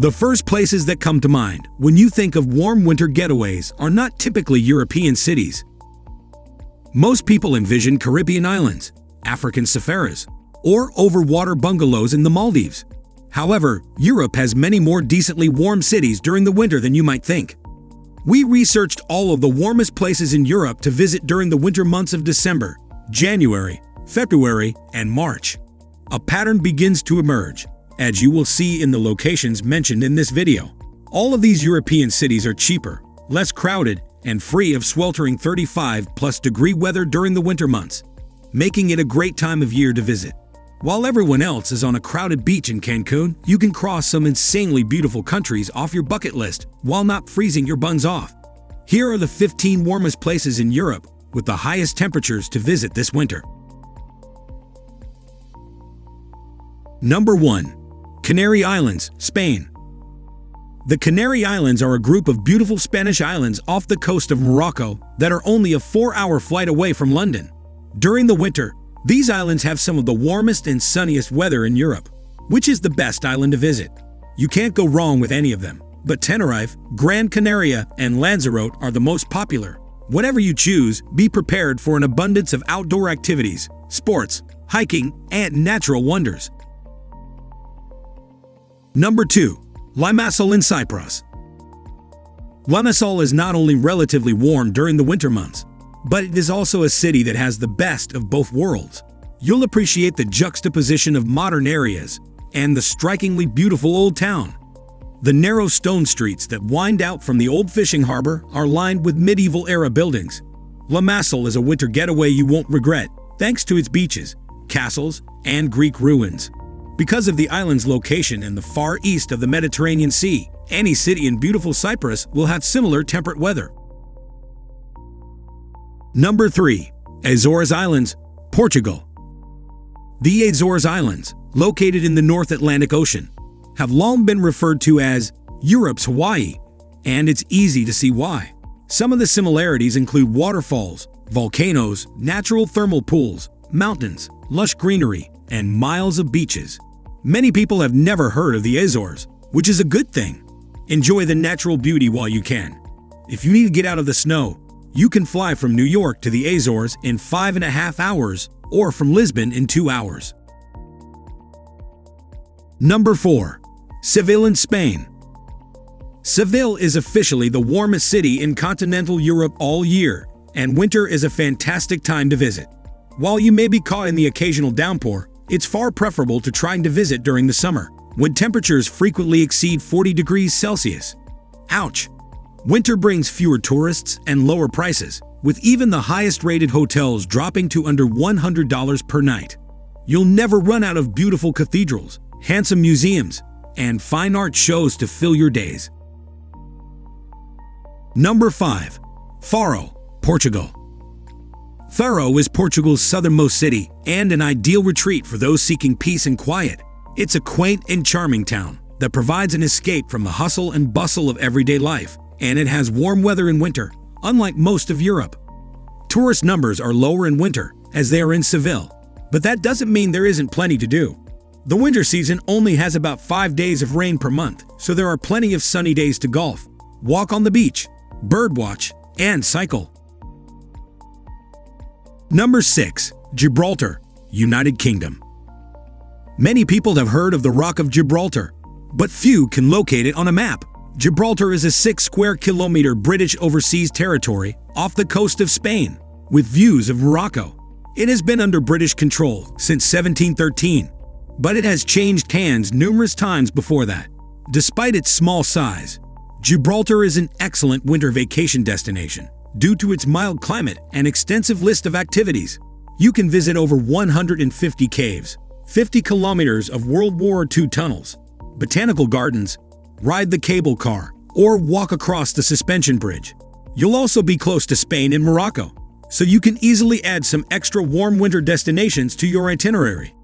The first places that come to mind when you think of warm winter getaways are not typically European cities. Most people envision Caribbean islands, African safaris, or overwater bungalows in the Maldives. However, Europe has many more decently warm cities during the winter than you might think. We researched all of the warmest places in Europe to visit during the winter months of December, January, February, and March. A pattern begins to emerge, as you will see in the locations mentioned in this video. All of these European cities are cheaper, less crowded, and free of sweltering 35+ degree weather during the winter months, making it a great time of year to visit. While everyone else is on a crowded beach in Cancun, you can cross some insanely beautiful countries off your bucket list while not freezing your buns off. Here are the 15 warmest places in Europe with the highest temperatures to visit this winter. Number 1. Canary Islands, Spain. The Canary Islands are a group of beautiful Spanish islands off the coast of Morocco that are only a 4-hour flight away from London. During the winter, these islands have some of the warmest and sunniest weather in Europe. Which is the best island to visit? You can't go wrong with any of them, but Tenerife, Gran Canaria, and Lanzarote are the most popular. Whatever you choose, be prepared for an abundance of outdoor activities, sports, hiking, and natural wonders. Number 2. Limassol in Cyprus. Limassol is not only relatively warm during the winter months, but it is also a city that has the best of both worlds. You'll appreciate the juxtaposition of modern areas and the strikingly beautiful old town. The narrow stone streets that wind out from the old fishing harbor are lined with medieval-era buildings. Limassol is a winter getaway you won't regret, thanks to its beaches, castles, and Greek ruins. Because of the island's location in the far east of the Mediterranean Sea, any city in beautiful Cyprus will have similar temperate weather. Number 3. Azores Islands, Portugal. The Azores Islands, located in the North Atlantic Ocean, have long been referred to as Europe's Hawaii, and it's easy to see why. Some of the similarities include waterfalls, volcanoes, natural thermal pools, mountains, lush greenery, and miles of beaches. Many people have never heard of the Azores, which is a good thing. Enjoy the natural beauty while you can. If you need to get out of the snow, you can fly from New York to the Azores in 5.5 hours or from Lisbon in 2 hours. Number 4. Seville in Spain. Seville is officially the warmest city in continental Europe all year, and winter is a fantastic time to visit. While you may be caught in the occasional downpour, it's far preferable to trying to visit during the summer, when temperatures frequently exceed 40 degrees Celsius. Ouch! Winter brings fewer tourists and lower prices, with even the highest-rated hotels dropping to under $100 per night. You'll never run out of beautiful cathedrals, handsome museums, and fine art shows to fill your days. Number 5. Faro, Portugal. Faro is Portugal's southernmost city and an ideal retreat for those seeking peace and quiet. It's a quaint and charming town that provides an escape from the hustle and bustle of everyday life, and it has warm weather in winter, unlike most of Europe. Tourist numbers are lower in winter, as they are in Seville, but that doesn't mean there isn't plenty to do. The winter season only has about 5 days of rain per month, so there are plenty of sunny days to golf, walk on the beach, birdwatch, and cycle. Number 6. Gibraltar, United Kingdom. Many people have heard of the Rock of Gibraltar, but few can locate it on a map. Gibraltar is a 6 square kilometer British overseas territory off the coast of Spain, with views of Morocco. It has been under British control since 1713, but it has changed hands numerous times before that. Despite its small size, Gibraltar is an excellent winter vacation destination due to its mild climate and extensive list of activities. You can visit over 150 caves, 50 kilometers of World War II tunnels, botanical gardens, ride the cable car, or walk across the suspension bridge. You'll also be close to Spain and Morocco, so you can easily add some extra warm winter destinations to your itinerary.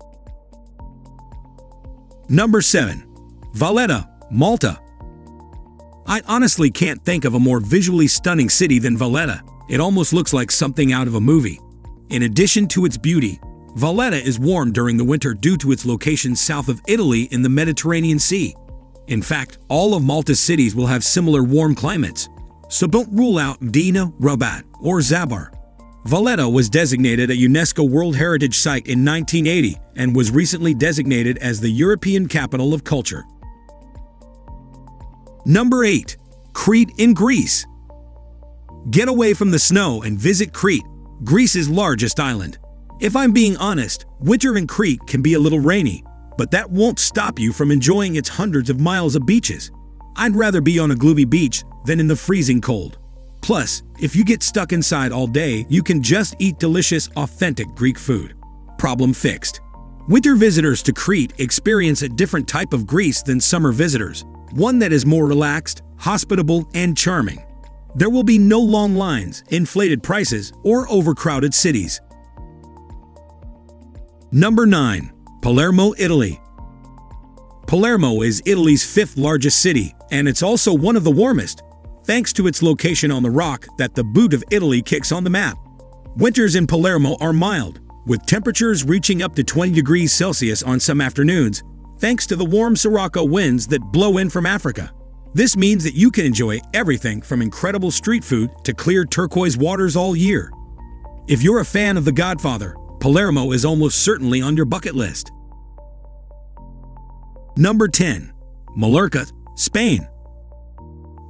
Number 7. Valletta, Malta. I honestly can't think of a more visually stunning city than Valletta. It almost looks like something out of a movie. In addition to its beauty, Valletta is warm during the winter due to its location south of Italy in the Mediterranean Sea. In fact, all of Malta's cities will have similar warm climates, so don't rule out Dina, Rabat, or Zabar. Valletta was designated a UNESCO World Heritage Site in 1980 and was recently designated as the European Capital of Culture. Number 8. Crete in Greece. Get away from the snow and visit Crete, Greece's largest island. If I'm being honest, winter in Crete can be a little rainy, but that won't stop you from enjoying its hundreds of miles of beaches. I'd rather be on a gloomy beach than in the freezing cold. Plus, if you get stuck inside all day, you can just eat delicious, authentic Greek food. Problem fixed. Winter visitors to Crete experience a different type of Greece than summer visitors, one that is more relaxed, hospitable, and charming. There will be no long lines, inflated prices, or overcrowded cities. Number 9. Palermo, Italy. Palermo is Italy's 5th largest city, and it's also one of the warmest, thanks to its location on the rock that the boot of Italy kicks on the map. Winters in Palermo are mild, with temperatures reaching up to 20 degrees Celsius on some afternoons, thanks to the warm Sirocco winds that blow in from Africa. This means that you can enjoy everything from incredible street food to clear turquoise waters all year. If you're a fan of The Godfather, Palermo is almost certainly on your bucket list. Number 10. Mallorca, Spain.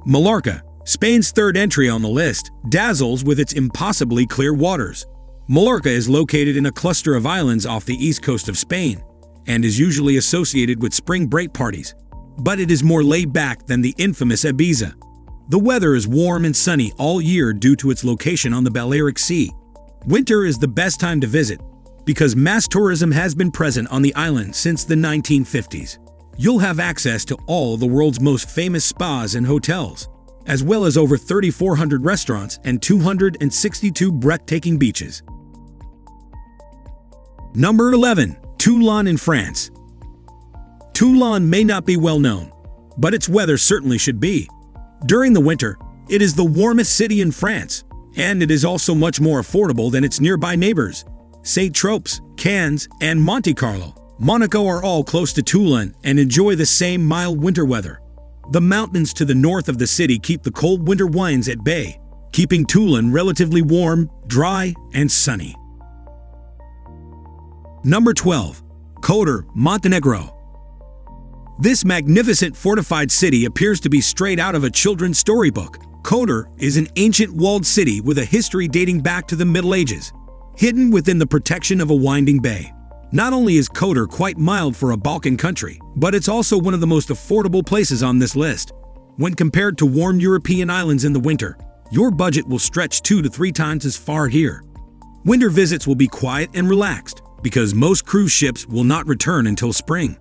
Mallorca, Spain's 3rd entry on the list, dazzles with its impossibly clear waters. Mallorca is located in a cluster of islands off the east coast of Spain and is usually associated with spring break parties, but it is more laid back than the infamous Ibiza. The weather is warm and sunny all year due to its location on the Balearic Sea. Winter is the best time to visit because mass tourism has been present on the island since the 1950s. You'll have access to all the world's most famous spas and hotels, as well as over 3,400 restaurants and 262 breathtaking beaches. Number 11. Toulon in France. Toulon may not be well known, but its weather certainly should be. During the winter, it is the warmest city in France, and it is also much more affordable than its nearby neighbors. Saint-Tropez, Cannes, and Monte Carlo, Monaco are all close to Toulon and enjoy the same mild winter weather. The mountains to the north of the city keep the cold winter winds at bay, keeping Toulon relatively warm, dry, and sunny. Number 12. Kotor, Montenegro. This magnificent fortified city appears to be straight out of a children's storybook. Kotor is an ancient walled city with a history dating back to the Middle Ages, hidden within the protection of a winding bay. Not only is Kotor quite mild for a Balkan country, but it's also one of the most affordable places on this list. When compared to warm European islands in the winter, your budget will stretch 2 to 3 times as far here. Winter visits will be quiet and relaxed because most cruise ships will not return until spring.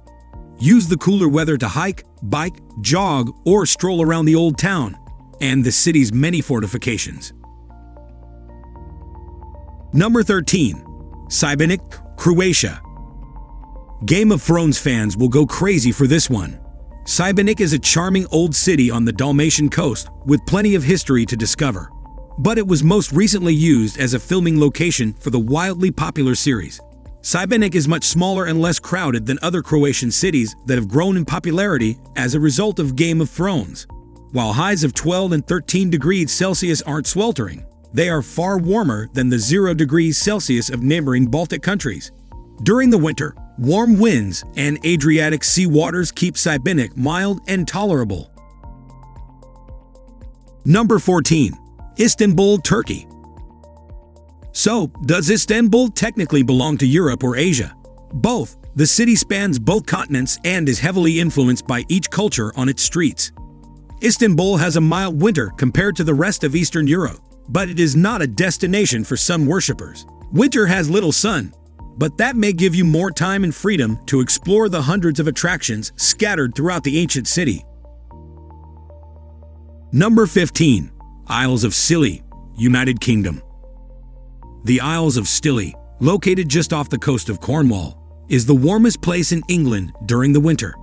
Use the cooler weather to hike, bike, jog, or stroll around the old town and the city's many fortifications. Number 13. Cybernik, Croatia. Game of Thrones fans will go crazy for this one. Cybernik is a charming old city on the Dalmatian coast with plenty of history to discover. But it was most recently used as a filming location for the wildly popular series. Cybernik is much smaller and less crowded than other Croatian cities that have grown in popularity as a result of Game of Thrones. While highs of 12 and 13 degrees Celsius aren't sweltering, they are far warmer than the 0 degrees Celsius of neighboring Baltic countries. During the winter, warm winds and Adriatic Sea waters keep Cybernik mild and tolerable. Number 14. Istanbul, Turkey. So, does Istanbul technically belong to Europe or Asia? Both. The city spans both continents and is heavily influenced by each culture on its streets. Istanbul has a mild winter compared to the rest of Eastern Europe, but it is not a destination for sun worshippers. Winter has little sun, but that may give you more time and freedom to explore the hundreds of attractions scattered throughout the ancient city. Number 15. Isles of Scilly, United Kingdom. The Isles of Scilly, located just off the coast of Cornwall, is the warmest place in England during the winter.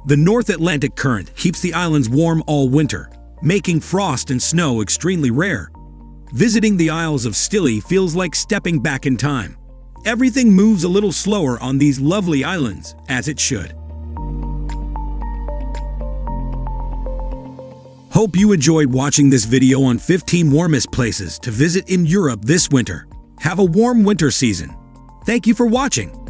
The North Atlantic current keeps the islands warm all winter, making frost and snow extremely rare. Visiting the Isles of Scilly feels like stepping back in time. Everything moves a little slower on these lovely islands, as it should. Hope you enjoyed watching this video on 15 warmest places to visit in Europe this winter. Have a warm winter season. Thank you for watching.